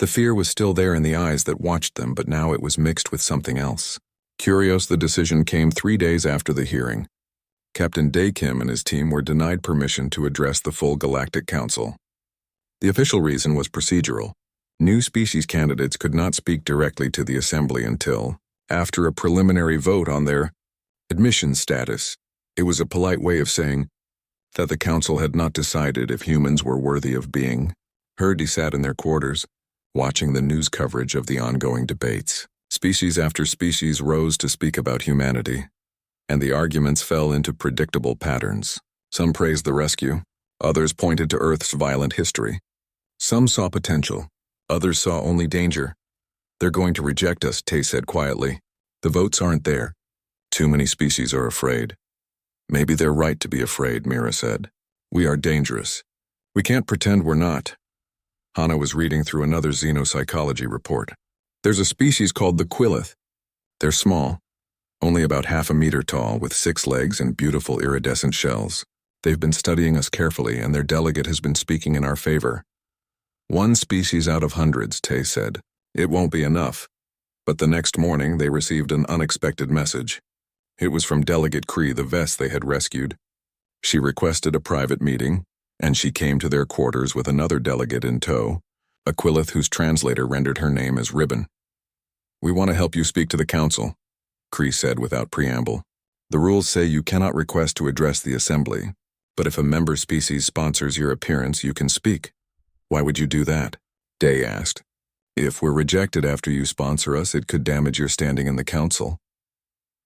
The fear was still there in the eyes that watched them, but now it was mixed with something else. Curious, the decision came 3 days after the hearing. Captain Dae Kim and his team were denied permission to address the full Galactic Council. The official reason was procedural. New species candidates could not speak directly to the Assembly until after a preliminary vote on their admission status. It was a polite way of saying that the Council had not decided if humans were worthy of being heard. He sat in their quarters, watching the news coverage of the ongoing debates. Species after species rose to speak about humanity, and the arguments fell into predictable patterns. Some praised the rescue, others pointed to Earth's violent history. Some saw potential, others saw only danger. They're going to reject us, Tay said quietly. The votes aren't there. Too many species are afraid. Maybe they're right to be afraid, Mira said. We are dangerous. We can't pretend we're not. Hana was reading through another xenopsychology report. There's a species called the Quillith. They're small, only about half a meter tall, with 6 legs and beautiful iridescent shells. They've been studying us carefully, and their delegate has been speaking in our favor. 1 species out of hundreds, Tay said. It won't be enough. But the next morning, they received an unexpected message. It was from Delegate Cree, the vest they had rescued. She requested a private meeting, and she came to their quarters with another delegate in tow, a Quillith whose translator rendered her name as Ribbon. We want to help you speak to the Council, Cree said without preamble. The rules say you cannot request to address the Assembly, but if a member species sponsors your appearance, you can speak. Why would you do that? Day asked. If we're rejected after you sponsor us, it could damage your standing in the Council.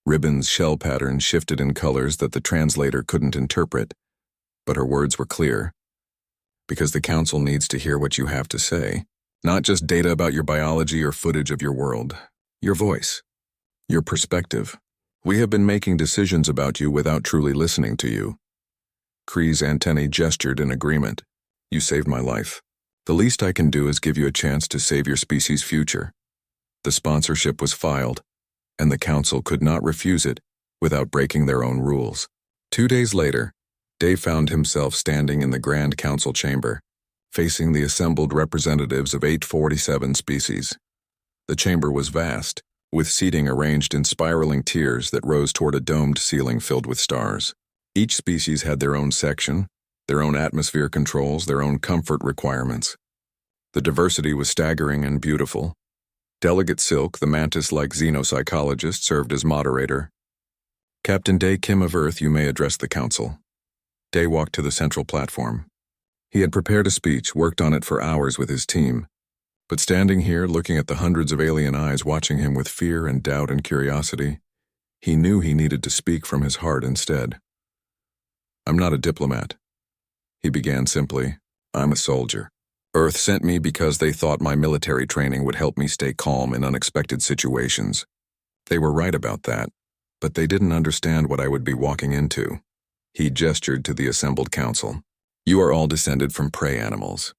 Ribbon's shell pattern shifted in colors that the translator couldn't interpret, but her words were clear. Because the Council needs to hear what you have to say, not just data about your biology or footage of your world. Your voice. Your perspective. We have been making decisions about you without truly listening to you. Cree's antennae gestured in agreement. You saved my life. The least I can do is give you a chance to save your species' future. The sponsorship was filed, and the Council could not refuse it without breaking their own rules. 2 days later, Day found himself standing in the Grand Council chamber, facing the assembled representatives of 847 species. The chamber was vast, with seating arranged in spiraling tiers that rose toward a domed ceiling filled with stars. Each species had their own section, their own atmosphere controls, their own comfort requirements. The diversity was staggering and beautiful. Delegate Silk, the mantis-like xenopsychologist, served as moderator. Captain Dae Kim of Earth, you may address the Council. Day walked to the central platform. He had prepared a speech, worked on it for hours with his team. But standing here, looking at the hundreds of alien eyes watching him with fear and doubt and curiosity, he knew he needed to speak from his heart instead. I'm not a diplomat. He began simply, I'm a soldier. Earth sent me because they thought my military training would help me stay calm in unexpected situations. They were right about that, but they didn't understand what I would be walking into. He gestured to the assembled council. You are all descended from prey animals.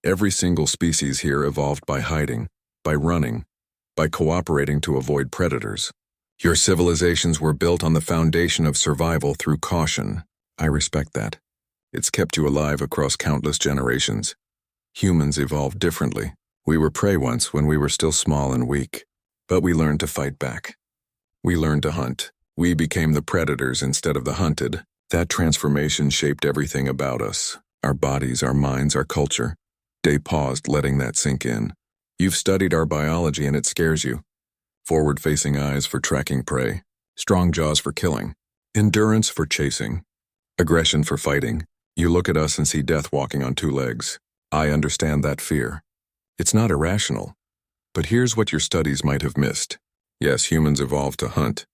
Every single species here evolved by hiding, by running, by cooperating to avoid predators. Your civilizations were built on the foundation of survival through caution. I respect that. It's kept you alive across countless generations. Humans evolved differently. We were prey once when we were still small and weak, but we learned to fight back. We learned to hunt. We became the predators instead of the hunted. That transformation shaped everything about us, our bodies, our minds, our culture. Day paused, letting that sink in. You've studied our biology and it scares you. Forward-facing eyes for tracking prey, strong jaws for killing, endurance for chasing, aggression for fighting. You look at us and see death walking on 2 legs. I understand that fear. It's not irrational. But here's what your studies might have missed. Yes, humans evolved to hunt.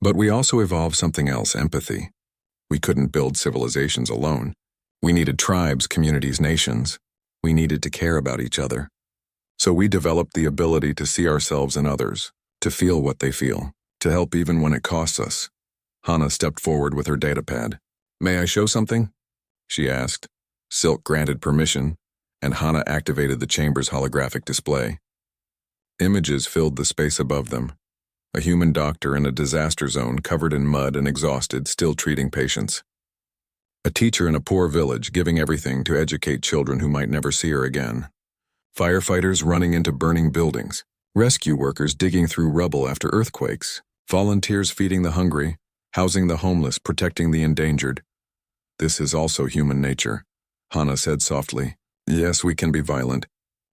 But we also evolved something else, empathy. We couldn't build civilizations alone. We needed tribes, communities, nations. We needed to care about each other. So we developed the ability to see ourselves in others, to feel what they feel, to help even when it costs us. Hana stepped forward with her datapad. May I show something? She asked. Silk granted permission, and Hana activated the chamber's holographic display. Images filled the space above them. A human doctor in a disaster zone covered in mud and exhausted, still treating patients. A teacher in a poor village giving everything to educate children who might never see her again. Firefighters running into burning buildings, rescue workers digging through rubble after earthquakes, volunteers feeding the hungry, housing the homeless, protecting the endangered. This is also human nature, Hana said softly. Yes, we can be violent.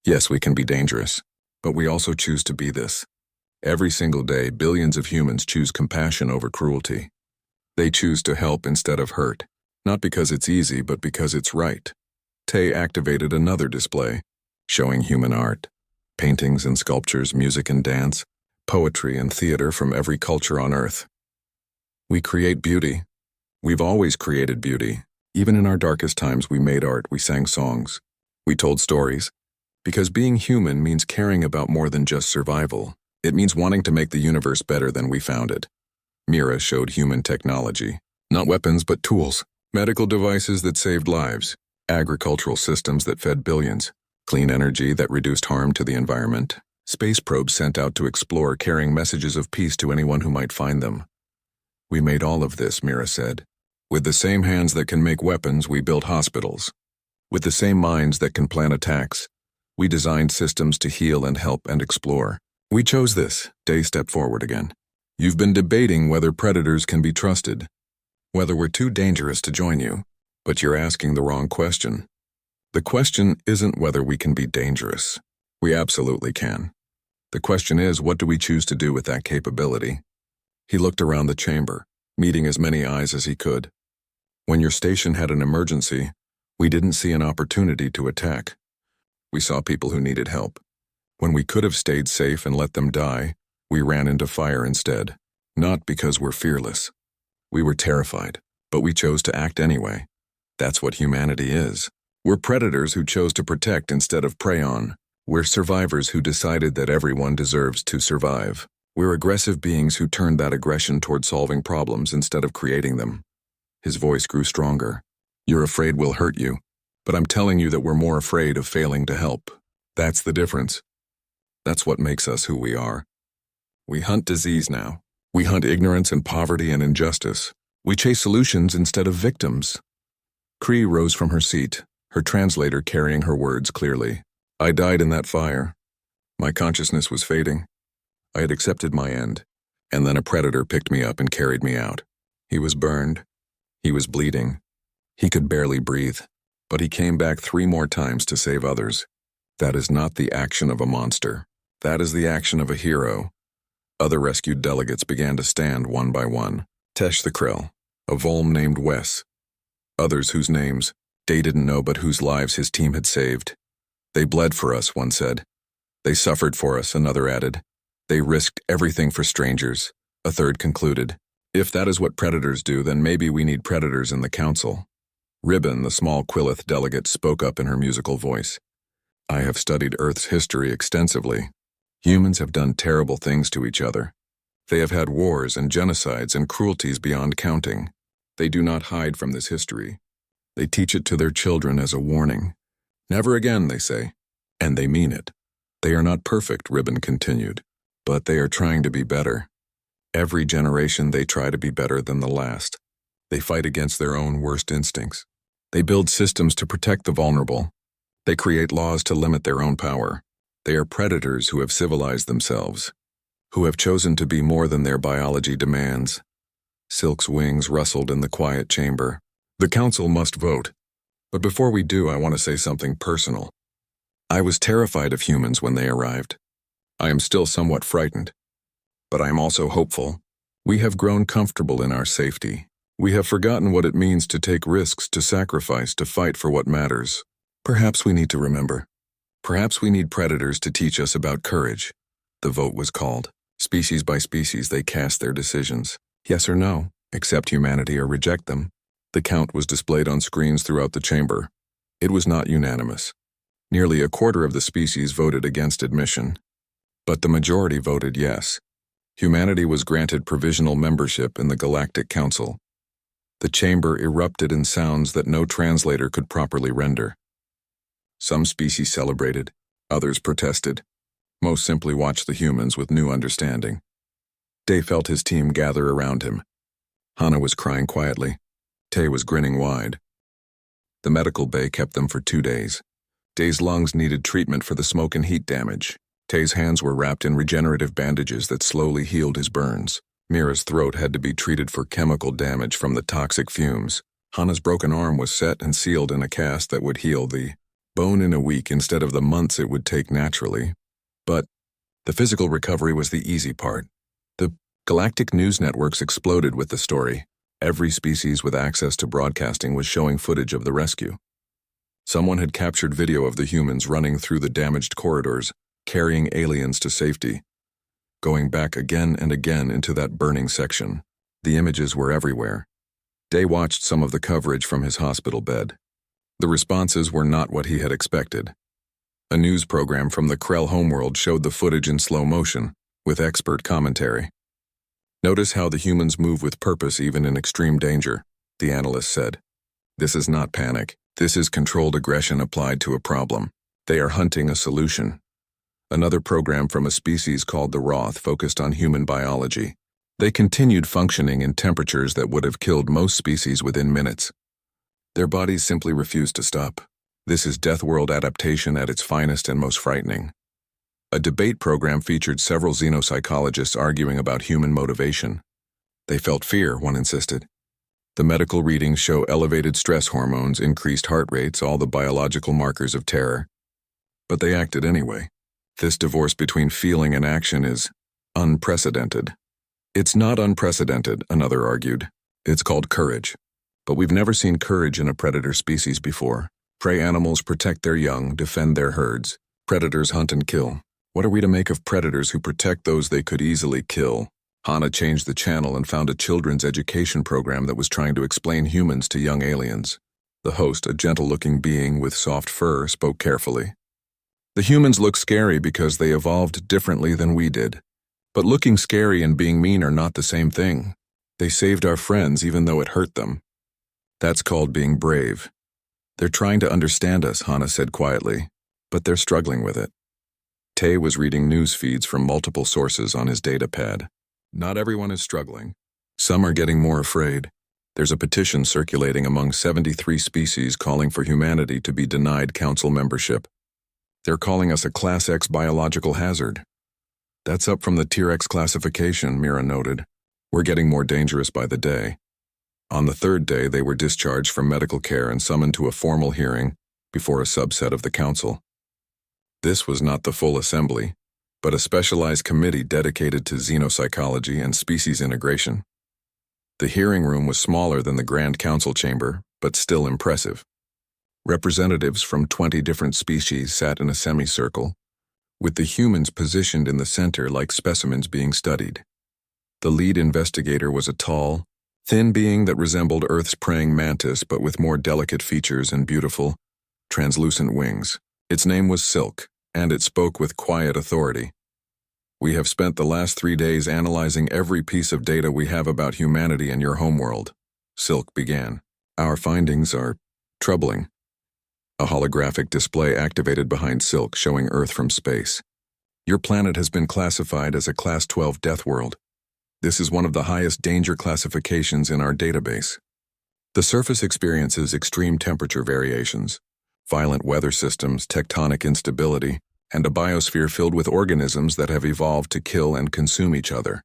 Yes, we can be dangerous. But we also choose to be this. Every single day, billions of humans choose compassion over cruelty. They choose to help instead of hurt, not because it's easy, but because it's right. Tay activated another display, showing human art, paintings and sculptures, music and dance, poetry and theater from every culture on Earth. We create beauty. We've always created beauty. Even in our darkest times, we made art, we sang songs, we told stories. Because being human means caring about more than just survival. It means wanting to make the universe better than we found it. Mira showed human technology. Not weapons, but tools. Medical devices that saved lives. Agricultural systems that fed billions. Clean energy that reduced harm to the environment. Space probes sent out to explore, carrying messages of peace to anyone who might find them. We made all of this, Mira said. With the same hands that can make weapons, we built hospitals. With the same minds that can plan attacks, we designed systems to heal and help and explore. We chose this. Day stepped forward again. You've been debating whether predators can be trusted, whether we're too dangerous to join you, but you're asking the wrong question. The question isn't whether we can be dangerous. We absolutely can. The question is, what do we choose to do with that capability? He looked around the chamber, meeting as many eyes as he could. When your station had an emergency, we didn't see an opportunity to attack. We saw people who needed help. When we could have stayed safe and let them die, we ran into fire instead. Not because we're fearless. We were terrified, but we chose to act anyway. That's what humanity is. We're predators who chose to protect instead of prey on. We're survivors who decided that everyone deserves to survive. We're aggressive beings who turned that aggression toward solving problems instead of creating them. His voice grew stronger. You're afraid we'll hurt you, but I'm telling you that we're more afraid of failing to help. That's the difference. That's what makes us who we are. We hunt disease now. We hunt ignorance and poverty and injustice. We chase solutions instead of victims. Cree rose from her seat, her translator carrying her words clearly. I died in that fire. My consciousness was fading. I had accepted my end, and then a predator picked me up and carried me out. He was burned. He was bleeding. He could barely breathe, but he came back 3 more times to save others. That is not the action of a monster. That is the action of a hero. Other rescued delegates began to stand one by one. Tesh the Krill, a Volm named Wes. Others whose names Day didn't know but whose lives his team had saved. They bled for us, one said. They suffered for us, another added. They risked everything for strangers, a third concluded. If that is what predators do, then maybe we need predators in the council. Ribbon, the small Quillith delegate, spoke up in her musical voice. I have studied Earth's history extensively. Humans have done terrible things to each other. They have had wars and genocides and cruelties beyond counting. They do not hide from this history. They teach it to their children as a warning. Never again, they say. And they mean it. They are not perfect, Ribbon continued, but they are trying to be better. Every generation they try to be better than the last. They fight against their own worst instincts. They build systems to protect the vulnerable. They create laws to limit their own power. They are predators who have civilized themselves, who have chosen to be more than their biology demands. Silk's wings rustled in the quiet chamber. The council must vote. But before we do, I want to say something personal. I was terrified of humans when they arrived. I am still somewhat frightened. But I am also hopeful. We have grown comfortable in our safety. We have forgotten what it means to take risks, to sacrifice, to fight for what matters. Perhaps we need to remember. Perhaps we need predators to teach us about courage. The vote was called. Species by species, they cast their decisions. Yes or no, accept humanity or reject them. The count was displayed on screens throughout the chamber. It was not unanimous. Nearly a quarter of the species voted against admission. But the majority voted yes. Humanity was granted provisional membership in the Galactic Council. The chamber erupted in sounds that no translator could properly render. Some species celebrated, others protested. Most simply watched the humans with new understanding. Day felt his team gather around him. Hana was crying quietly. Tay was grinning wide. The medical bay kept them for 2 days. Day's lungs needed treatment for the smoke and heat damage. Tay's hands were wrapped in regenerative bandages that slowly healed his burns. Mira's throat had to be treated for chemical damage from the toxic fumes. Hana's broken arm was set and sealed in a cast that would heal the bone in a week instead of the months it would take naturally. But the physical recovery was the easy part. The galactic news networks exploded with the story. Every species with access to broadcasting was showing footage of the rescue. Someone had captured video of the humans running through the damaged corridors, carrying aliens to safety, going back again and again into that burning section. The images were everywhere. Day watched some of the coverage from his hospital bed. The responses were not what he had expected. A news program from the Krell homeworld showed the footage in slow motion, with expert commentary. "Notice how the humans move with purpose even in extreme danger," the analyst said. "This is not panic. This is controlled aggression applied to a problem. They are hunting a solution." Another program from a species called the Roth focused on human biology. They continued functioning in temperatures that would have killed most species within minutes. Their bodies simply refused to stop. This is Death World adaptation at its finest and most frightening. A debate program featured several xenopsychologists arguing about human motivation. They felt fear, one insisted. The medical readings show elevated stress hormones, increased heart rates, all the biological markers of terror. But they acted anyway. This divorce between feeling and action is unprecedented. "It's not unprecedented," another argued. "It's called courage. But we've never seen courage in a predator species before. Prey animals protect their young, defend their herds. Predators hunt and kill. What are we to make of predators who protect those they could easily kill?" Hana changed the channel and found a children's education program that was trying to explain humans to young aliens. The host, a gentle-looking being with soft fur, spoke carefully. "The humans look scary because they evolved differently than we did. But looking scary and being mean are not the same thing. They saved our friends even though it hurt them. That's called being brave. They're trying to understand us," Hana said quietly, "but they're struggling with it." Tay was reading news feeds from multiple sources on his datapad. Not everyone is struggling. Some are getting more afraid. There's a petition circulating among 73 species calling for humanity to be denied council membership. They're calling us a Class X biological hazard. "That's up from the Tier X classification," Mira noted. "We're getting more dangerous by the day." On the third day, they were discharged from medical care and summoned to a formal hearing before a subset of the council. This was not the full assembly, but a specialized committee dedicated to xenopsychology and species integration. The hearing room was smaller than the Grand Council chamber, but still impressive. Representatives from 20 different species sat in a semicircle, with the humans positioned in the center like specimens being studied. The lead investigator was a tall, thin being that resembled Earth's praying mantis but with more delicate features and beautiful, translucent wings. Its name was Silk, and it spoke with quiet authority. "We have spent the last 3 days analyzing every piece of data we have about humanity and your homeworld," Silk began. "Our findings are troubling." A holographic display activated behind Silk showing Earth from space. "Your planet has been classified as a Class 12 death world. This is one of the highest danger classifications in our database. The surface experiences extreme temperature variations, violent weather systems, tectonic instability, and a biosphere filled with organisms that have evolved to kill and consume each other."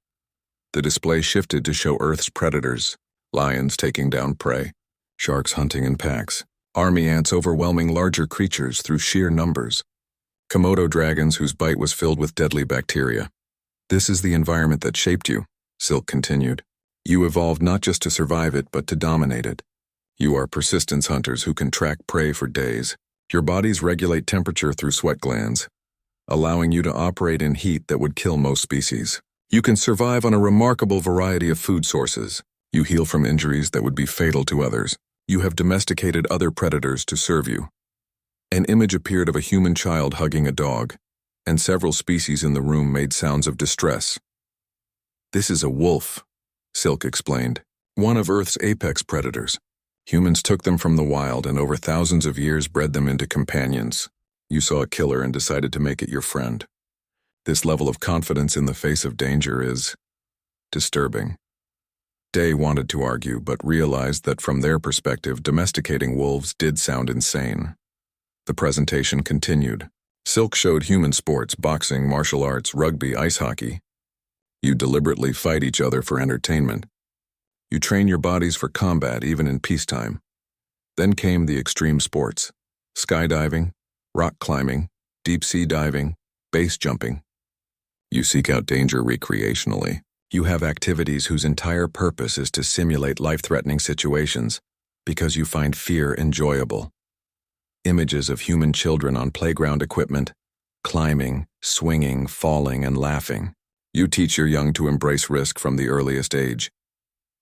The display shifted to show Earth's predators, lions taking down prey, sharks hunting in packs, army ants overwhelming larger creatures through sheer numbers, Komodo dragons whose bite was filled with deadly bacteria. "This is the environment that shaped you," Silk continued. "You evolved not just to survive it, but to dominate it. You are persistence hunters who can track prey for days. Your bodies regulate temperature through sweat glands, allowing you to operate in heat that would kill most species. You can survive on a remarkable variety of food sources. You heal from injuries that would be fatal to others. You have domesticated other predators to serve you." An image appeared of a human child hugging a dog, and several species in the room made sounds of distress. "This is a wolf," Silk explained, "one of Earth's apex predators. Humans took them from the wild and over thousands of years bred them into companions. You saw a killer and decided to make it your friend. This level of confidence in the face of danger is disturbing." Day wanted to argue, but realized that from their perspective, domesticating wolves did sound insane. The presentation continued. Silk showed human sports, boxing, martial arts, rugby, ice hockey. You deliberately fight each other for entertainment. You train your bodies for combat even in peacetime. Then came the extreme sports: skydiving, rock climbing, deep-sea diving, base jumping. You seek out danger recreationally. You have activities whose entire purpose is to simulate life-threatening situations because you find fear enjoyable. Images of human children on playground equipment, climbing, swinging, falling, and laughing. You teach your young to embrace risk from the earliest age.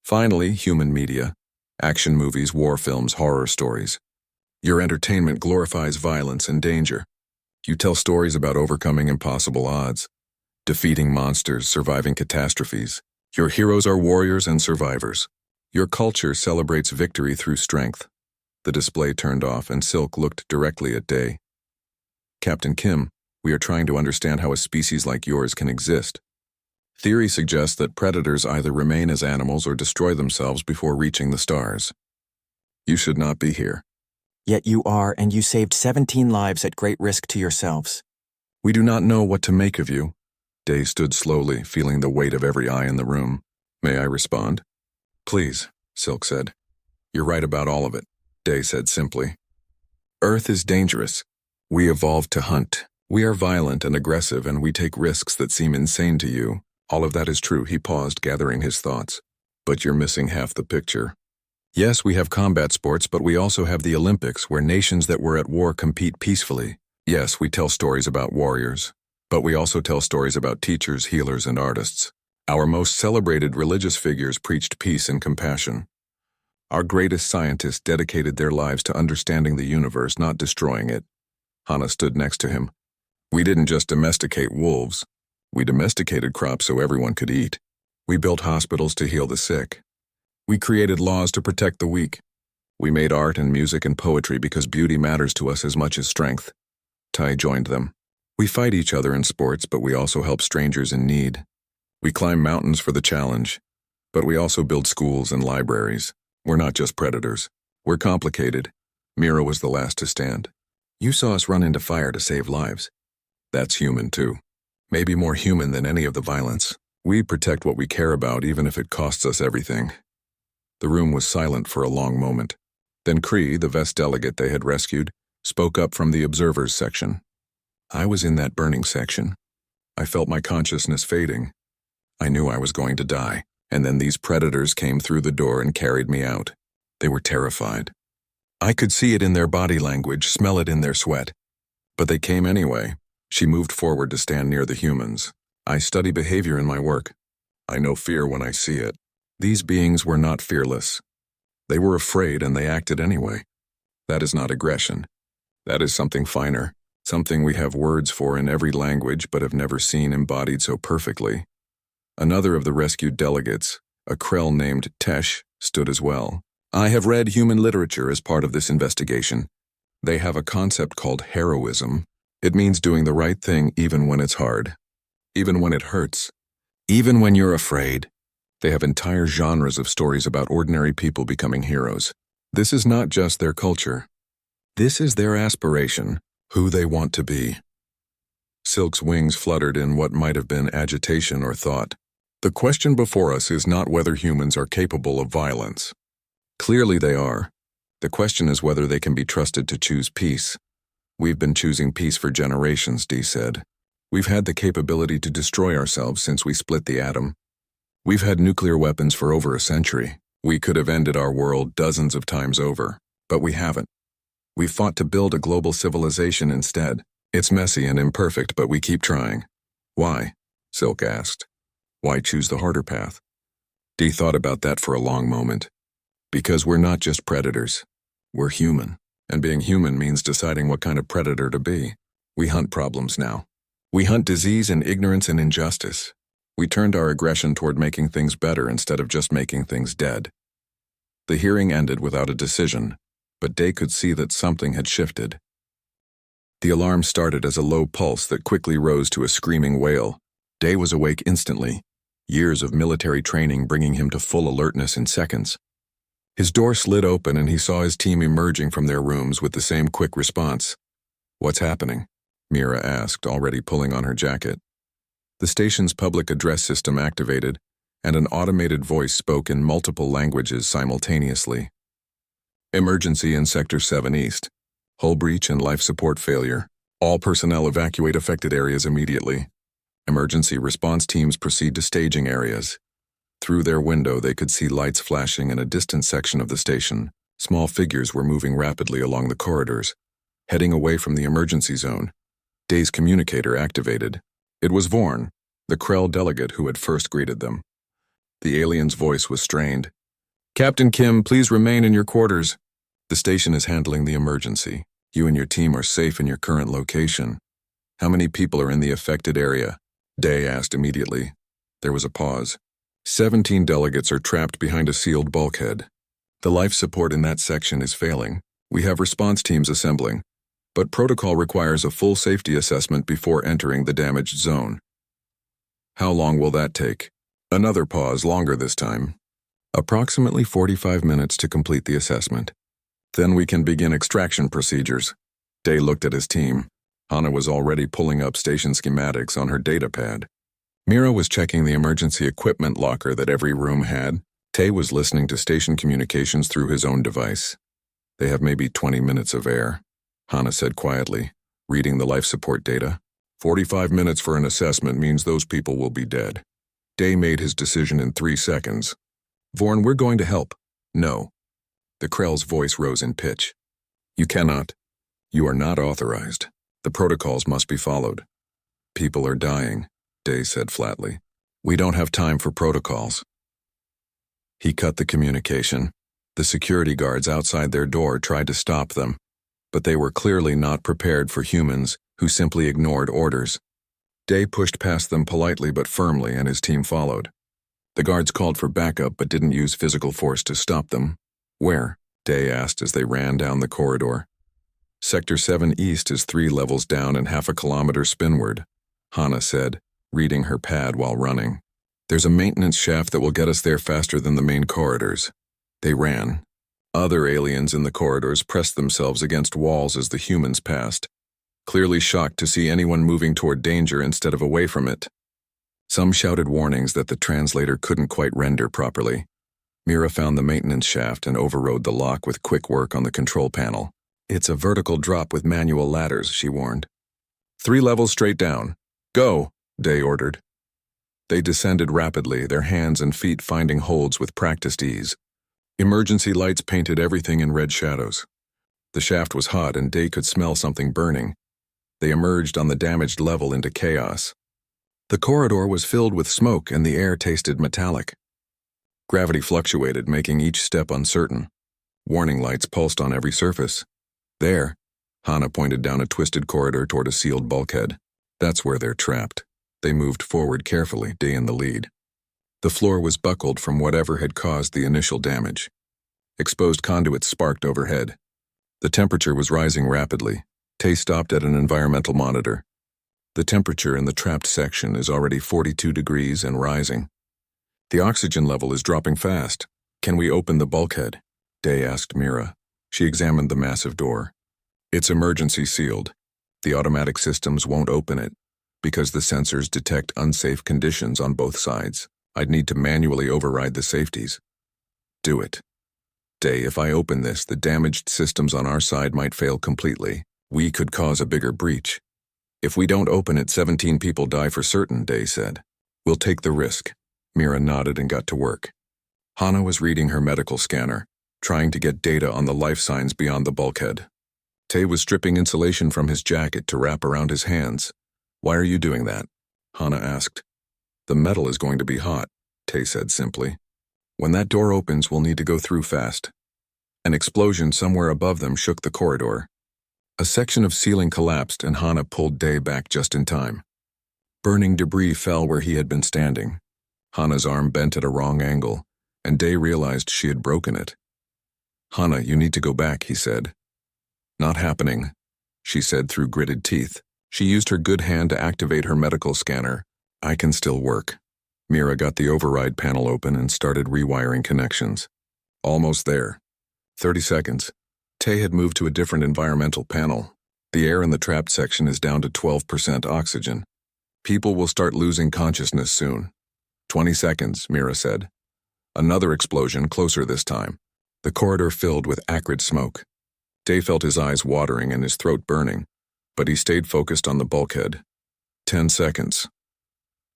Finally, human media: action movies, war films, horror stories. Your entertainment glorifies violence and danger. You tell stories about overcoming impossible odds, defeating monsters, surviving catastrophes. Your heroes are warriors and survivors. Your culture celebrates victory through strength. The display turned off and Silk looked directly at Day. Captain Kim, we are trying to understand how a species like yours can exist. Theory suggests that predators either remain as animals or destroy themselves before reaching the stars. You should not be here. Yet you are, and you saved 17 lives at great risk to yourselves. We do not know what to make of you. Day stood slowly, feeling the weight of every eye in the room. May I respond? Please, Silk said. You're right about all of it, Day said simply. Earth is dangerous. We evolved to hunt. We are violent and aggressive, and we take risks that seem insane to you. All of that is true. He paused, gathering his thoughts. But you're missing half the picture. Yes, we have combat sports, but we also have the Olympics, where nations that were at war compete peacefully. Yes, we tell stories about warriors, but we also tell stories about teachers, healers, and artists. Our most celebrated religious figures preached peace and compassion. Our greatest scientists dedicated their lives to understanding the universe, not destroying it. Hana stood next to him. We didn't just domesticate wolves. We domesticated crops so everyone could eat. We built hospitals to heal the sick. We created laws to protect the weak. We made art and music and poetry because beauty matters to us as much as strength. Tai joined them. We fight each other in sports, but we also help strangers in need. We climb mountains for the challenge, but we also build schools and libraries. We're not just predators. We're complicated. Mira was the last to stand. You saw us run into fire to save lives. That's human too. Maybe more human than any of the violence. We protect what we care about even if it costs us everything. The room was silent for a long moment. Then Cree, the Vest delegate they had rescued, spoke up from the observers section. I was in that burning section. I felt my consciousness fading. I knew I was going to die, and then these predators came through the door and carried me out. They were terrified. I could see it in their body language, smell it in their sweat. But they came anyway. She moved forward to stand near the humans. I study behavior in my work. I know fear when I see it. These beings were not fearless. They were afraid and they acted anyway. That is not aggression. That is something finer, something we have words for in every language but have never seen embodied so perfectly. Another of the rescued delegates, a Krell named Tesh, stood as well. I have read human literature as part of this investigation. They have a concept called heroism. It means doing the right thing even when it's hard, even when it hurts, even when you're afraid. They have entire genres of stories about ordinary people becoming heroes. This is not just their culture. This is their aspiration, who they want to be. Silk's wings fluttered in what might have been agitation or thought. The question before us is not whether humans are capable of violence. Clearly they are. The question is whether they can be trusted to choose peace. We've been choosing peace for generations, Dee said. We've had the capability to destroy ourselves since we split the atom. We've had nuclear weapons for over a century. We could have ended our world dozens of times over, but we haven't. We've fought to build a global civilization instead. It's messy and imperfect, but we keep trying. Why? Silk asked. Why choose the harder path? Dee thought about that for a long moment. Because we're not just predators. We're human. And being human means deciding what kind of predator to be. We hunt problems now. We hunt disease and ignorance and injustice. We turned our aggression toward making things better instead of just making things dead. The hearing ended without a decision, but Day could see that something had shifted. The alarm started as a low pulse that quickly rose to a screaming wail. Day was awake instantly, years of military training bringing him to full alertness in seconds. His door slid open and he saw his team emerging from their rooms with the same quick response. What's happening? Mira asked, already pulling on her jacket. The station's public address system activated, and an automated voice spoke in multiple languages simultaneously. Emergency in Sector 7 East. Hull breach and life support failure. All personnel evacuate affected areas immediately. Emergency response teams proceed to staging areas. Through their window, they could see lights flashing in a distant section of the station. Small figures were moving rapidly along the corridors, heading away from the emergency zone. Day's communicator activated. It was Vorn, the Krell delegate who had first greeted them. The alien's voice was strained. Captain Kim, please remain in your quarters. The station is handling the emergency. You and your team are safe in your current location. How many people are in the affected area? Day asked immediately. There was a pause. 17 delegates are trapped behind a sealed bulkhead. The life support in that section is failing. We have response teams assembling, but protocol requires a full safety assessment before entering the damaged zone. How long will that take? Another pause, longer this time. Approximately 45 minutes to complete the assessment. Then we can begin extraction procedures. Day looked at his team. Hana was already pulling up station schematics on her datapad. Mira was checking the emergency equipment locker that every room had. Tay was listening to station communications through his own device. They have maybe 20 minutes of air, Hana said quietly, reading the life support data. 45 minutes for an assessment means those people will be dead. Day made his decision in 3 seconds. Vorn, we're going to help. No. The Krell's voice rose in pitch. You cannot. You are not authorized. The protocols must be followed. People are dying, Day said flatly. We don't have time for protocols. He cut the communication. The security guards outside their door tried to stop them, but they were clearly not prepared for humans who simply ignored orders. Day pushed past them politely but firmly, and his team followed. The guards called for backup but didn't use physical force to stop them. Where? Day asked as they ran down the corridor. Sector 7 East is 3 levels down and half a kilometer spinward, Hana said, reading her pad while running. There's a maintenance shaft that will get us there faster than the main corridors. They ran. Other aliens in the corridors pressed themselves against walls as the humans passed, clearly shocked to see anyone moving toward danger instead of away from it. Some shouted warnings that the translator couldn't quite render properly. Mira found the maintenance shaft and overrode the lock with quick work on the control panel. It's a vertical drop with manual ladders, she warned. 3 levels straight down. Go, Day ordered. They descended rapidly, their hands and feet finding holds with practiced ease. Emergency lights painted everything in red shadows. The shaft was hot and Day could smell something burning. They emerged on the damaged level into chaos. The corridor was filled with smoke and the air tasted metallic. Gravity fluctuated, making each step uncertain. Warning lights pulsed on every surface. There, Hana pointed down a twisted corridor toward a sealed bulkhead. That's where they're trapped. They moved forward carefully, Day in the lead. The floor was buckled from whatever had caused the initial damage. Exposed conduits sparked overhead. The temperature was rising rapidly. Tay stopped at an environmental monitor. The temperature in the trapped section is already 42 degrees and rising. The oxygen level is dropping fast. Can we open the bulkhead? Day asked Mira. She examined the massive door. It's emergency sealed. The automatic systems won't open it, because the sensors detect unsafe conditions on both sides. I'd need to manually override the safeties. Do it. Day, if I open this, the damaged systems on our side might fail completely. We could cause a bigger breach. If we don't open it, 17 people die for certain, Day said. We'll take the risk. Mira nodded and got to work. Hana was reading her medical scanner, trying to get data on the life signs beyond the bulkhead. Tay was stripping insulation from his jacket to wrap around his hands. Why are you doing that? Hana asked. The metal is going to be hot, Tay said simply. When that door opens, we'll need to go through fast. An explosion somewhere above them shook the corridor. A section of ceiling collapsed and Hana pulled Day back just in time. Burning debris fell where he had been standing. Hana's arm bent at a wrong angle, and Day realized she had broken it. Hana, you need to go back, he said. Not happening, she said through gritted teeth. She used her good hand to activate her medical scanner. I can still work. Mira got the override panel open and started rewiring connections. Almost there. 30 seconds. Tay had moved to a different environmental panel. The air in the trapped section is down to 12% oxygen. People will start losing consciousness soon. 20 seconds, Mira said. Another explosion, closer this time. The corridor filled with acrid smoke. Day felt his eyes watering and his throat burning, but he stayed focused on the bulkhead. 10 seconds.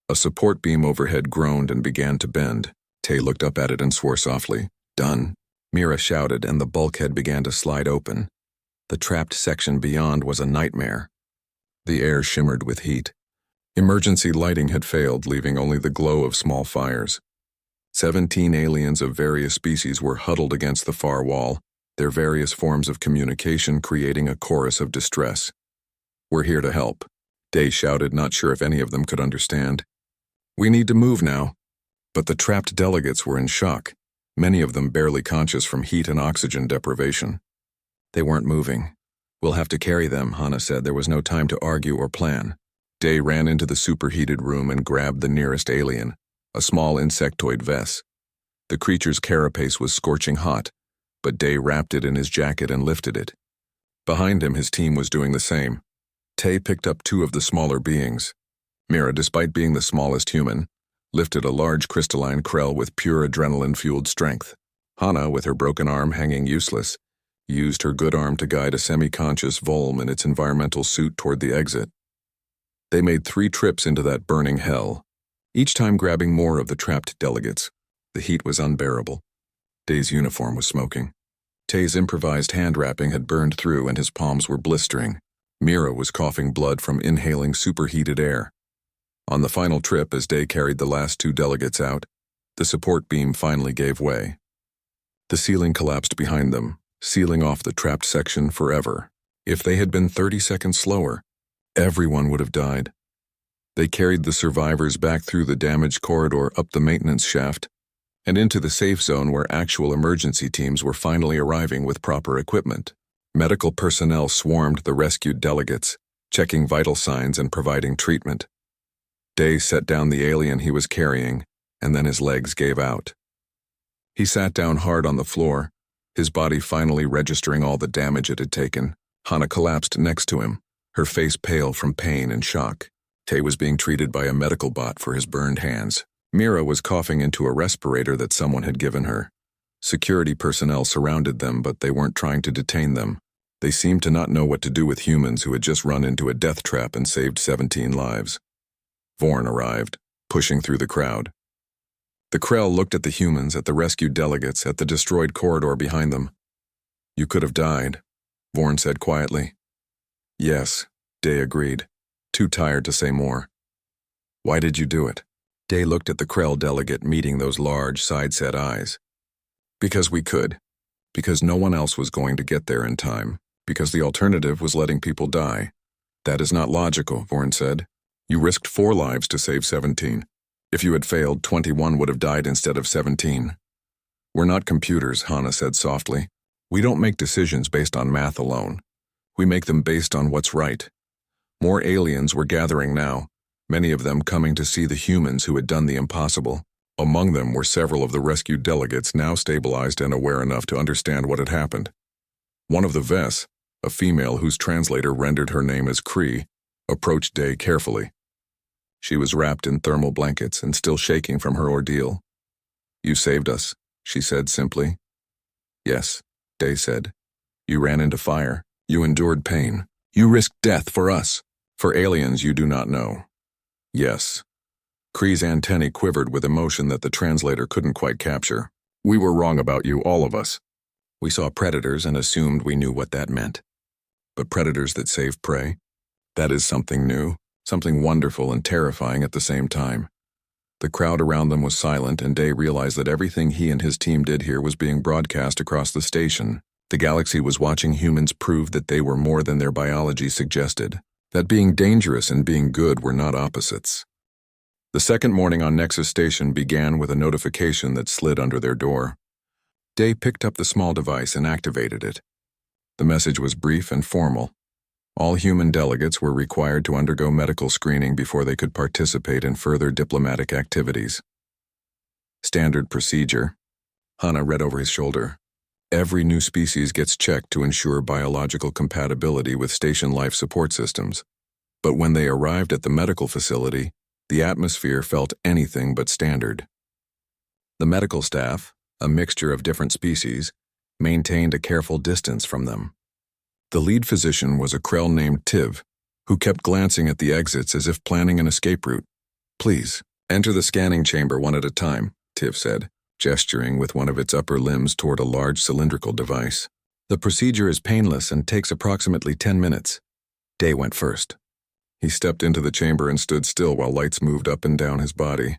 A support beam overhead groaned and began to bend. Tay looked up at it and swore softly. Done. Mira shouted, and the bulkhead began to slide open. The trapped section beyond was a nightmare. The air shimmered with heat. Emergency lighting had failed, leaving only the glow of small fires. 17 aliens of various species were huddled against the far wall, their various forms of communication creating a chorus of distress. We're here to help, Day shouted, not sure if any of them could understand. We need to move now. But the trapped delegates were in shock, many of them barely conscious from heat and oxygen deprivation. They weren't moving. We'll have to carry them, Hana said. There was no time to argue or plan. Day ran into the superheated room and grabbed the nearest alien, a small insectoid Vess. The creature's carapace was scorching hot, but Day wrapped it in his jacket and lifted it. Behind him, his team was doing the same. Tay picked up two of the smaller beings. Mira, despite being the smallest human, lifted a large crystalline Krell with pure adrenaline-fueled strength. Hana, with her broken arm hanging useless, used her good arm to guide a semi-conscious Volm in its environmental suit toward the exit. They made 3 trips into that burning hell, each time grabbing more of the trapped delegates. The heat was unbearable. Day's uniform was smoking. Tay's improvised hand wrapping had burned through and his palms were blistering. Mira was coughing blood from inhaling superheated air. On the final trip, as Day carried the last 2 delegates out, the support beam finally gave way. The ceiling collapsed behind them, sealing off the trapped section forever. If they had been 30 seconds slower, everyone would have died. They carried the survivors back through the damaged corridor, up the maintenance shaft, and into the safe zone where actual emergency teams were finally arriving with proper equipment. Medical personnel swarmed the rescued delegates, checking vital signs and providing treatment. Day set down the alien he was carrying, and then his legs gave out. He sat down hard on the floor, his body finally registering all the damage it had taken. Hana collapsed next to him, her face pale from pain and shock. Tay was being treated by a medical bot for his burned hands. Mira was coughing into a respirator that someone had given her. Security personnel surrounded them, but they weren't trying to detain them. They seemed to not know what to do with humans who had just run into a death trap and saved 17 lives. Vorn arrived, pushing through the crowd. The Krell looked at the humans, at the rescued delegates, at the destroyed corridor behind them. You could have died, Vorn said quietly. Yes, Day agreed, too tired to say more. Why did you do it? Day looked at the Krell delegate, meeting those large, side-set eyes. Because we could. Because no one else was going to get there in time. Because the alternative was letting people die. That is not logical, Vorn said. You risked 4 lives to save 17. If you had failed, 21 would have died instead of 17. We're not computers, Hana said softly. We don't make decisions based on math alone. We make them based on what's right. More aliens were gathering now, many of them coming to see the humans who had done the impossible. Among them were several of the rescued delegates, now stabilized and aware enough to understand what had happened. One of the Vess, a female whose translator rendered her name as Kree, approached Day carefully. She was wrapped in thermal blankets and still shaking from her ordeal. You saved us, she said simply. Yes, Day said. You ran into fire. You endured pain. You risked death for us. For aliens you do not know. Yes. Kree's antennae quivered with emotion that the translator couldn't quite capture. We were wrong about you, all of us. We saw predators and assumed we knew what that meant. But predators that save prey? That is something new. Something wonderful and terrifying at the same time. The crowd around them was silent, and Day realized that everything he and his team did here was being broadcast across the station. The galaxy was watching humans prove that they were more than their biology suggested, that being dangerous and being good were not opposites. The second morning on Nexus Station began with a notification that slid under their door. Day picked up the small device and activated it. The message was brief and formal. All human delegates were required to undergo medical screening before they could participate in further diplomatic activities. Standard procedure. Hana read over his shoulder. Every new species gets checked to ensure biological compatibility with station life support systems. But when they arrived at the medical facility, the atmosphere felt anything but standard. The medical staff, a mixture of different species, maintained a careful distance from them. The lead physician was a Krell named Tiv, who kept glancing at the exits as if planning an escape route. "Please, enter the scanning chamber one at a time," Tiv said, gesturing with one of its upper limbs toward a large cylindrical device. "The procedure is painless and takes approximately 10 minutes. Day went first." He stepped into the chamber and stood still while lights moved up and down his body.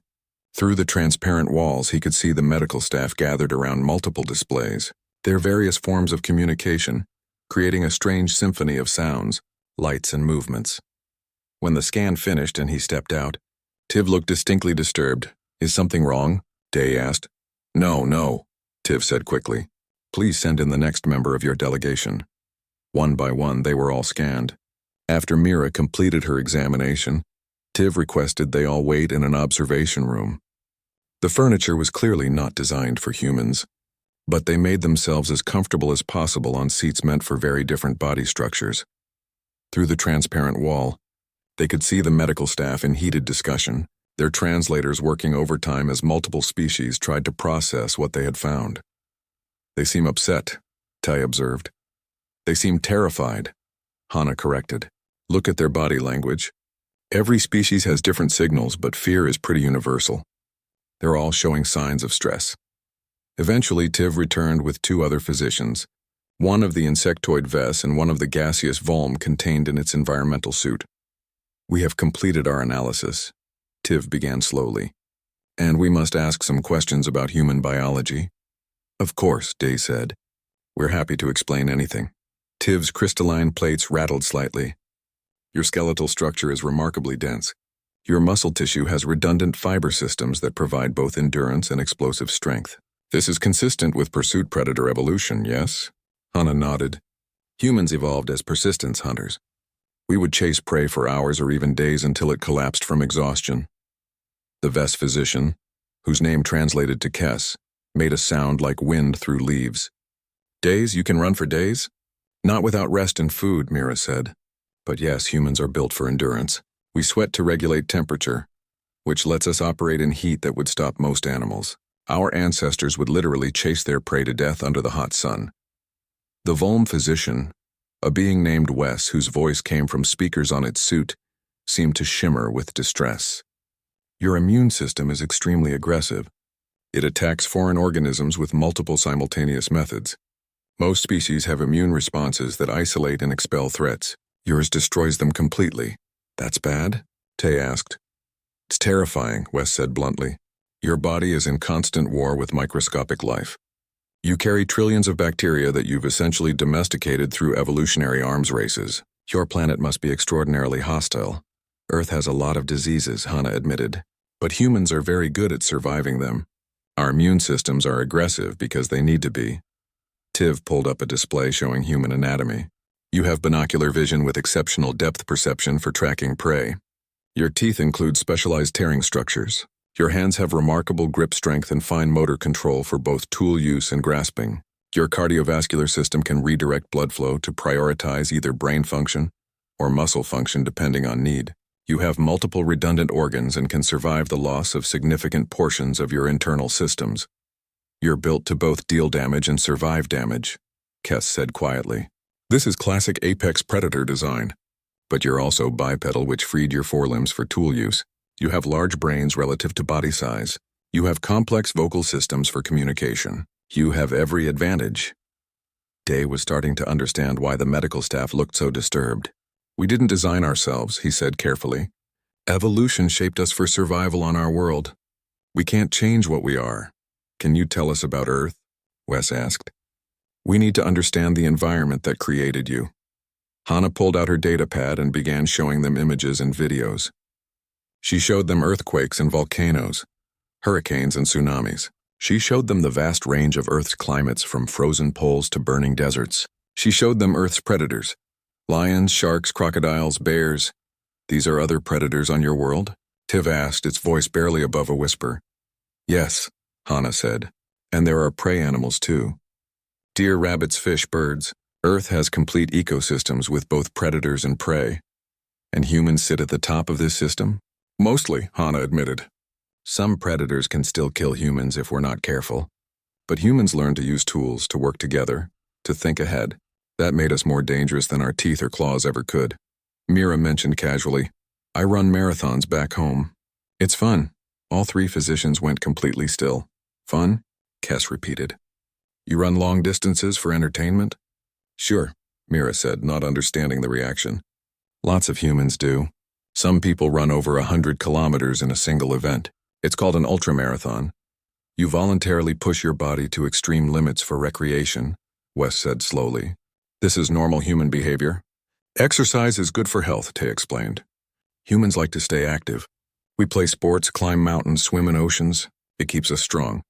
Through the transparent walls, he could see the medical staff gathered around multiple displays, their various forms of communication, creating a strange symphony of sounds, lights, and movements. When the scan finished and he stepped out, Tiv looked distinctly disturbed. "Is something wrong?" Day asked. No, Tiv said quickly. "Please send in the next member of your delegation." One by one, they were all scanned. After Mira completed her examination, Tiv requested they all wait in an observation room. The furniture was clearly not designed for humans, but they made themselves as comfortable as possible on seats meant for very different body structures. Through the transparent wall, they could see the medical staff in heated discussion, their translators working overtime as multiple species tried to process what they had found. "They seem upset," Tai observed. "They seem terrified," Hana corrected. "Look at their body language. Every species has different signals, but fear is pretty universal. They're all showing signs of stress." Eventually, Tiv returned with 2 other physicians, one of the insectoid Vess and one of the gaseous Volm contained in its environmental suit. "We have completed our analysis," Tiv began slowly, "and we must ask some questions about human biology." "Of course," Day said. "We're happy to explain anything." Tiv's crystalline plates rattled slightly. "Your skeletal structure is remarkably dense. Your muscle tissue has redundant fiber systems that provide both endurance and explosive strength. This is consistent with pursuit predator evolution, yes?" Hana nodded. "Humans evolved as persistence hunters. We would chase prey for hours or even days until it collapsed from exhaustion." The Vess physician, whose name translated to Kess, made a sound like wind through leaves. "Days? You can run for days?" "Not without rest and food," Mira said. "But yes, humans are built for endurance. We sweat to regulate temperature, which lets us operate in heat that would stop most animals. Our ancestors would literally chase their prey to death under the hot sun." The Volm physician, a being named Wes whose voice came from speakers on its suit, seemed to shimmer with distress. "Your immune system is extremely aggressive. It attacks foreign organisms with multiple simultaneous methods. Most species have immune responses that isolate and expel threats. Yours destroys them completely." "That's bad?" Tay asked. "It's terrifying," Wes said bluntly. "Your body is in constant war with microscopic life. You carry trillions of bacteria that you've essentially domesticated through evolutionary arms races. Your planet must be extraordinarily hostile. Earth has a lot of diseases," Hana admitted, "but humans are very good at surviving them. Our immune systems are aggressive because they need to be." Tiv pulled up a display showing human anatomy. "You have binocular vision with exceptional depth perception for tracking prey. Your teeth include specialized tearing structures. Your hands have remarkable grip strength and fine motor control for both tool use and grasping. Your cardiovascular system can redirect blood flow to prioritize either brain function or muscle function depending on need. You have multiple redundant organs and can survive the loss of significant portions of your internal systems. You're built to both deal damage and survive damage," Kess said quietly. "This is classic apex predator design. But you're also bipedal, which freed your forelimbs for tool use. You have large brains relative to body size. You have complex vocal systems for communication. You have every advantage." Day was starting to understand why the medical staff looked so disturbed. "We didn't design ourselves," he said carefully. "Evolution shaped us for survival on our world. We can't change what we are." "Can you tell us about Earth?" Wes asked. "We need to understand the environment that created you." Hana pulled out her datapad and began showing them images and videos. She showed them earthquakes and volcanoes, hurricanes and tsunamis. She showed them the vast range of Earth's climates from frozen poles to burning deserts. She showed them Earth's predators: lions, sharks, crocodiles, bears. "These are other predators on your world?" Tiv asked, its voice barely above a whisper. "Yes," Hana said, "and there are prey animals too." Deer, rabbits, fish, birds. Earth has complete ecosystems with both predators and prey. And humans sit at the top of this system? Mostly, Hannah admitted. Some predators can still kill humans if we're not careful. But humans learn to use tools, to work together, to think ahead. That made us more dangerous than our teeth or claws ever could. Mira mentioned casually, I run marathons back home. It's fun. All three physicians went completely still. Fun? Kes repeated. You run long distances for entertainment? Sure, Mira said, not understanding the reaction. Lots of humans do. Some people run over 100 kilometers in a single event. It's called an ultramarathon. You voluntarily push your body to extreme limits for recreation, Wes said slowly. This is normal human behavior. Exercise is good for health, Tay explained. Humans like to stay active. We play sports, climb mountains, swim in oceans. It keeps us strong.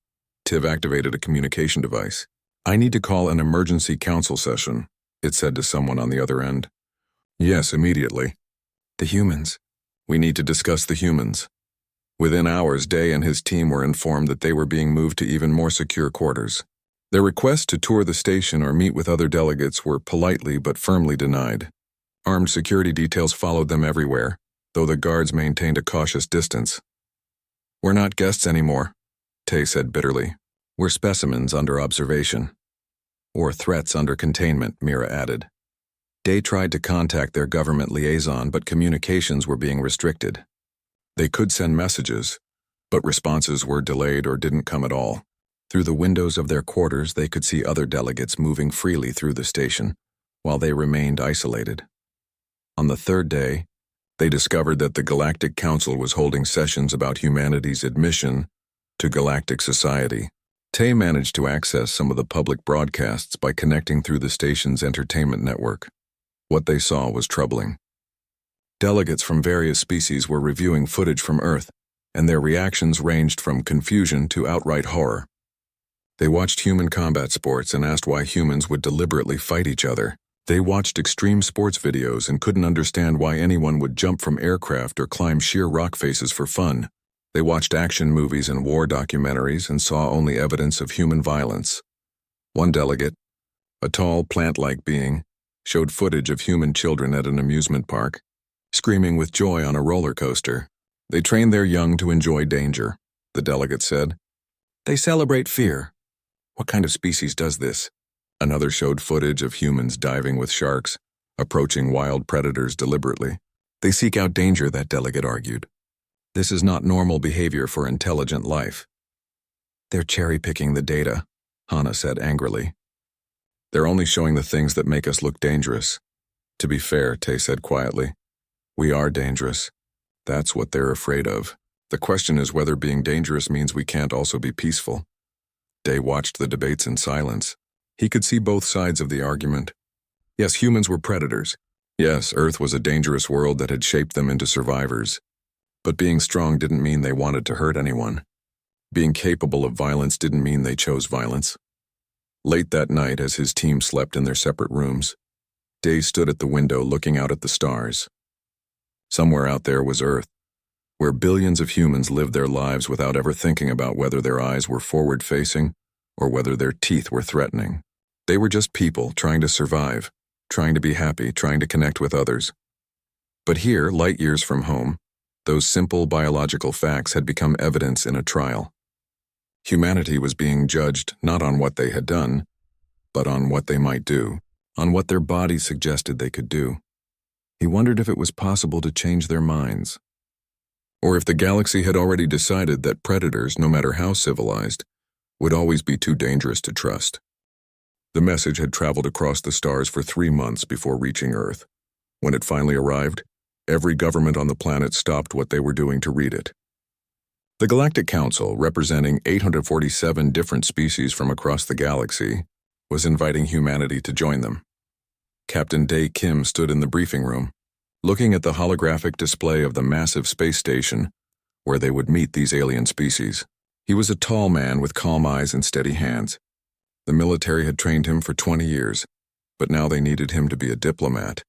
Tiv activated a communication device. I need to call an emergency council session, it said to someone on the other end. Yes, immediately. The humans. We need to discuss the humans. Within hours, Day and his team were informed that they were being moved to even more secure quarters. Their requests to tour the station or meet with other delegates were politely but firmly denied. Armed security details followed them everywhere, though the guards maintained a cautious distance. We're not guests anymore, Tay said bitterly. We're specimens under observation. Or threats under containment, Mira added. Day tried to contact their government liaison, but communications were being restricted. They could send messages, but responses were delayed or didn't come at all. Through the windows of their quarters, they could see other delegates moving freely through the station, while they remained isolated. On the third day, they discovered that the Galactic Council was holding sessions about humanity's admission to galactic society. Tay managed to access some of the public broadcasts by connecting through the station's entertainment network. What they saw was troubling. Delegates from various species were reviewing footage from Earth, and their reactions ranged from confusion to outright horror. They watched human combat sports and asked why humans would deliberately fight each other. They watched extreme sports videos and couldn't understand why anyone would jump from aircraft or climb sheer rock faces for fun. They watched action movies and war documentaries and saw only evidence of human violence. One delegate, a tall, plant-like being, showed footage of human children at an amusement park, screaming with joy on a roller coaster. They train their young to enjoy danger, the delegate said. They celebrate fear. What kind of species does this? Another showed footage of humans diving with sharks, approaching wild predators deliberately. They seek out danger, that delegate argued. This is not normal behavior for intelligent life. They're cherry-picking the data, Hannah said angrily. They're only showing the things that make us look dangerous. To be fair, Tay said quietly, we are dangerous. That's what they're afraid of. The question is whether being dangerous means we can't also be peaceful. Day watched the debates in silence. He could see both sides of the argument. Yes, humans were predators. Yes, Earth was a dangerous world that had shaped them into survivors. But being strong didn't mean they wanted to hurt anyone. Being capable of violence didn't mean they chose violence. Late that night, as his team slept in their separate rooms, Day stood at the window looking out at the stars. Somewhere out there was Earth, where billions of humans lived their lives without ever thinking about whether their eyes were forward-facing or whether their teeth were threatening. They were just people trying to survive, trying to be happy, trying to connect with others. But here, light years from home, those simple biological facts had become evidence in a trial. Humanity was being judged not on what they had done, but on what they might do, on what their bodies suggested they could do. He wondered if it was possible to change their minds. Or if the galaxy had already decided that predators, no matter how civilized, would always be too dangerous to trust. The message had traveled across the stars for 3 months before reaching Earth. When it finally arrived, every government on the planet stopped what they were doing to read it. The Galactic Council, representing 847 different species from across the galaxy, was inviting humanity to join them. Captain Dae Kim stood in the briefing room, looking at the holographic display of the massive space station where they would meet these alien species. He was a tall man with calm eyes and steady hands. The military had trained him for 20 years, but now they needed him to be a diplomat.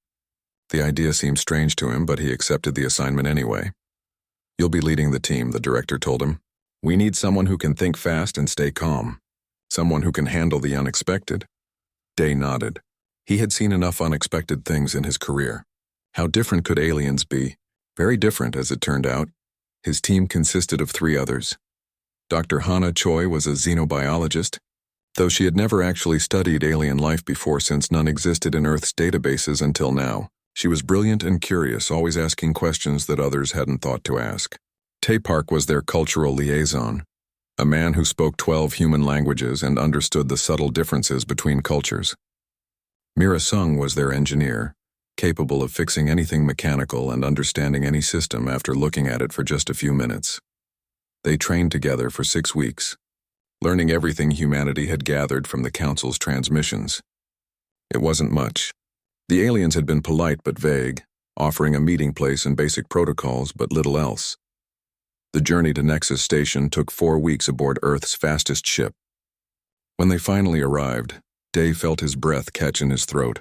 The idea seemed strange to him, but he accepted the assignment anyway. You'll be leading the team, the director told him. We need someone who can think fast and stay calm. Someone who can handle the unexpected. Day nodded. He had seen enough unexpected things in his career. How different could aliens be? Very different, as it turned out. His team consisted of 3 others. Dr. Hana Choi was a xenobiologist, though she had never actually studied alien life before since none existed in Earth's databases until now. She was brilliant and curious, always asking questions that others hadn't thought to ask. Tae Park was their cultural liaison, a man who spoke 12 human languages and understood the subtle differences between cultures. Mira Sung was their engineer, capable of fixing anything mechanical and understanding any system after looking at it for just a few minutes. They trained together for 6 weeks, learning everything humanity had gathered from the Council's transmissions. It wasn't much. The aliens had been polite but vague, offering a meeting place and basic protocols but little else. The journey to Nexus Station took 4 weeks aboard Earth's fastest ship. When they finally arrived, Day felt his breath catch in his throat.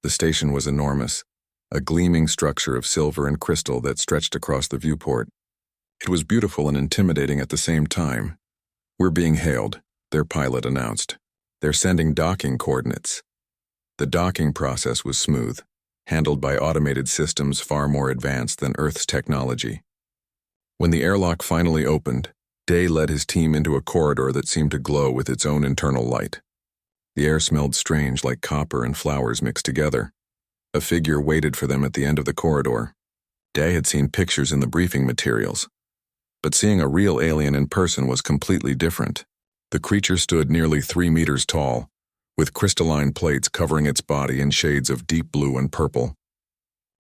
The station was enormous, a gleaming structure of silver and crystal that stretched across the viewport. It was beautiful and intimidating at the same time. "We're being hailed," their pilot announced. "They're sending docking coordinates." The docking process was smooth, handled by automated systems far more advanced than Earth's technology. When the airlock finally opened, Day led his team into a corridor that seemed to glow with its own internal light. The air smelled strange, like copper and flowers mixed together. A figure waited for them at the end of the corridor. Day had seen pictures in the briefing materials, but seeing a real alien in person was completely different. The creature stood nearly 3 meters tall, with crystalline plates covering its body in shades of deep blue and purple.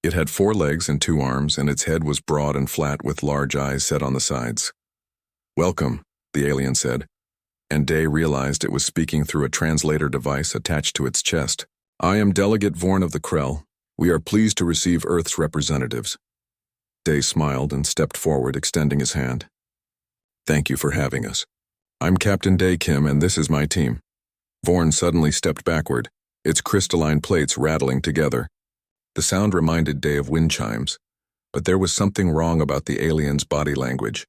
It had 4 legs and 2 arms, and its head was broad and flat with large eyes set on the sides. "Welcome," the alien said, and Day realized it was speaking through a translator device attached to its chest. "I am Delegate Vorn of the Krell. We are pleased to receive Earth's representatives." Day smiled and stepped forward, extending his hand. "Thank you for having us. I'm Captain Day Kim, and this is my team." Vorn suddenly stepped backward, its crystalline plates rattling together. The sound reminded Day of wind chimes, but there was something wrong about the alien's body language.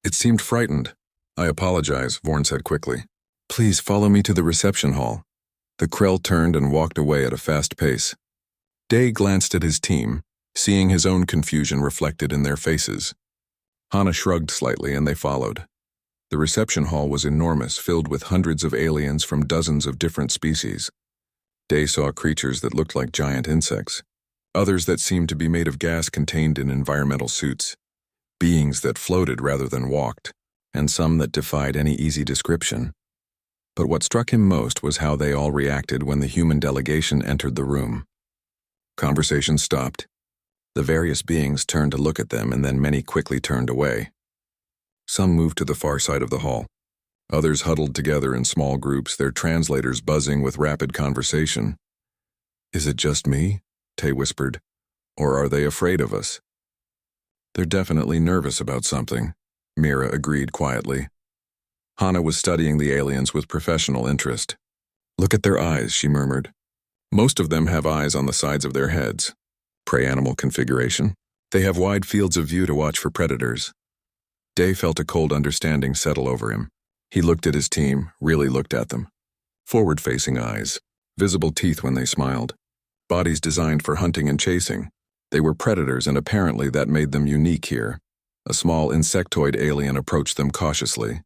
It seemed frightened. "I apologize," Vorn said quickly. "Please follow me to the reception hall." The Krell turned and walked away at a fast pace. Day glanced at his team, seeing his own confusion reflected in their faces. Hana shrugged slightly and they followed. The reception hall was enormous, filled with hundreds of aliens from dozens of different species. Day saw creatures that looked like giant insects, others that seemed to be made of gas contained in environmental suits, beings that floated rather than walked, and some that defied any easy description. But what struck him most was how they all reacted when the human delegation entered the room. Conversation stopped. The various beings turned to look at them, and then many quickly turned away. Some moved to the far side of the hall. Others huddled together in small groups, their translators buzzing with rapid conversation. "Is it just me?" Tay whispered. "Or are they afraid of us?" "They're definitely nervous about something," Mira agreed quietly. Hana was studying the aliens with professional interest. "Look at their eyes," she murmured. "Most of them have eyes on the sides of their heads. Prey animal configuration. They have wide fields of view to watch for predators." Day felt a cold understanding settle over him. He looked at his team, really looked at them. Forward-facing eyes, visible teeth when they smiled. Bodies designed for hunting and chasing. They were predators, and apparently that made them unique here. A small insectoid alien approached them cautiously.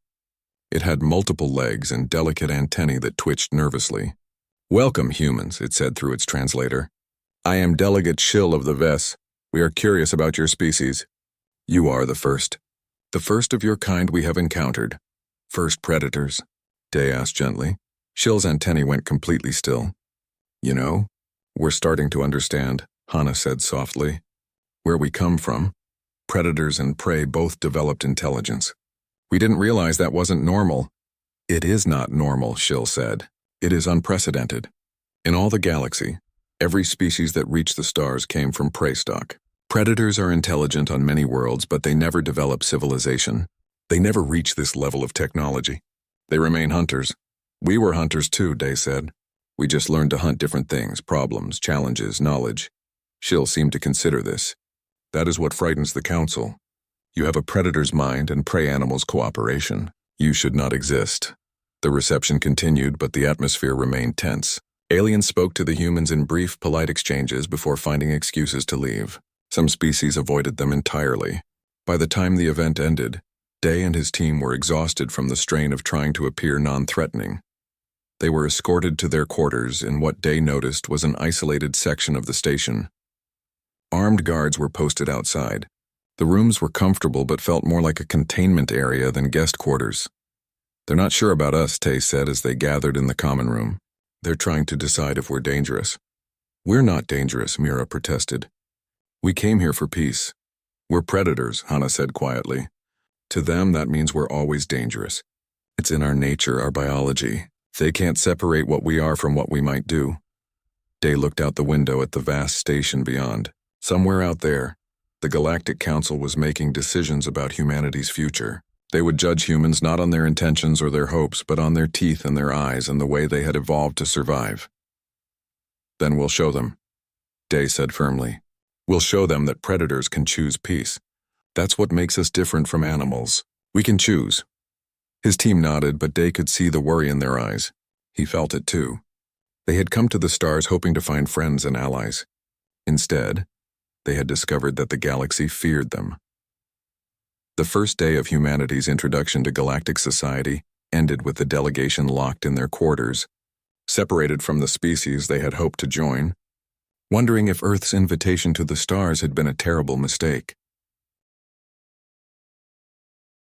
It had multiple legs and delicate antennae that twitched nervously. "Welcome, humans," it said through its translator. "I am Delegate Shill of the Vess. We are curious about your species. You are the first. The first of your kind we have encountered." "First predators?" Day asked gently. Shill's antennae went completely still. "You know, we're starting to understand," Hana said softly. "Where we come from, predators and prey both developed intelligence. We didn't realize that wasn't normal." "It is not normal," Shill said. "It is unprecedented. In all the galaxy, every species that reached the stars came from prey stock. Predators are intelligent on many worlds, but they never develop civilization. They never reach this level of technology. They remain hunters. We were hunters too," Day said. "We just learned to hunt different things, problems, challenges, knowledge." Shill seemed to consider this. "That is what frightens the Council. You have a predator's mind and prey animals' cooperation. You should not exist." The reception continued, but the atmosphere remained tense. Aliens spoke to the humans in brief, polite exchanges before finding excuses to leave. Some species avoided them entirely. By the time the event ended, Day and his team were exhausted from the strain of trying to appear non-threatening. They were escorted to their quarters in what Day noticed was an isolated section of the station. Armed guards were posted outside. The rooms were comfortable but felt more like a containment area than guest quarters. "They're not sure about us," Tay said as they gathered in the common room. "They're trying to decide if we're dangerous." "We're not dangerous," Mira protested. "We came here for peace." "We're predators," Hana said quietly. "To them, that means we're always dangerous. It's in our nature, our biology. They can't separate what we are from what we might do." Day looked out the window at the vast station beyond. Somewhere out there, the Galactic Council was making decisions about humanity's future. They would judge humans not on their intentions or their hopes, but on their teeth and their eyes and the way they had evolved to survive. "Then we'll show them," Day said firmly. "We'll show them that predators can choose peace. That's what makes us different from animals. We can choose." His team nodded, but Day could see the worry in their eyes. He felt it too. They had come to the stars hoping to find friends and allies. Instead, they had discovered that the galaxy feared them. The first day of humanity's introduction to galactic society ended with the delegation locked in their quarters, separated from the species they had hoped to join, wondering if Earth's invitation to the stars had been a terrible mistake.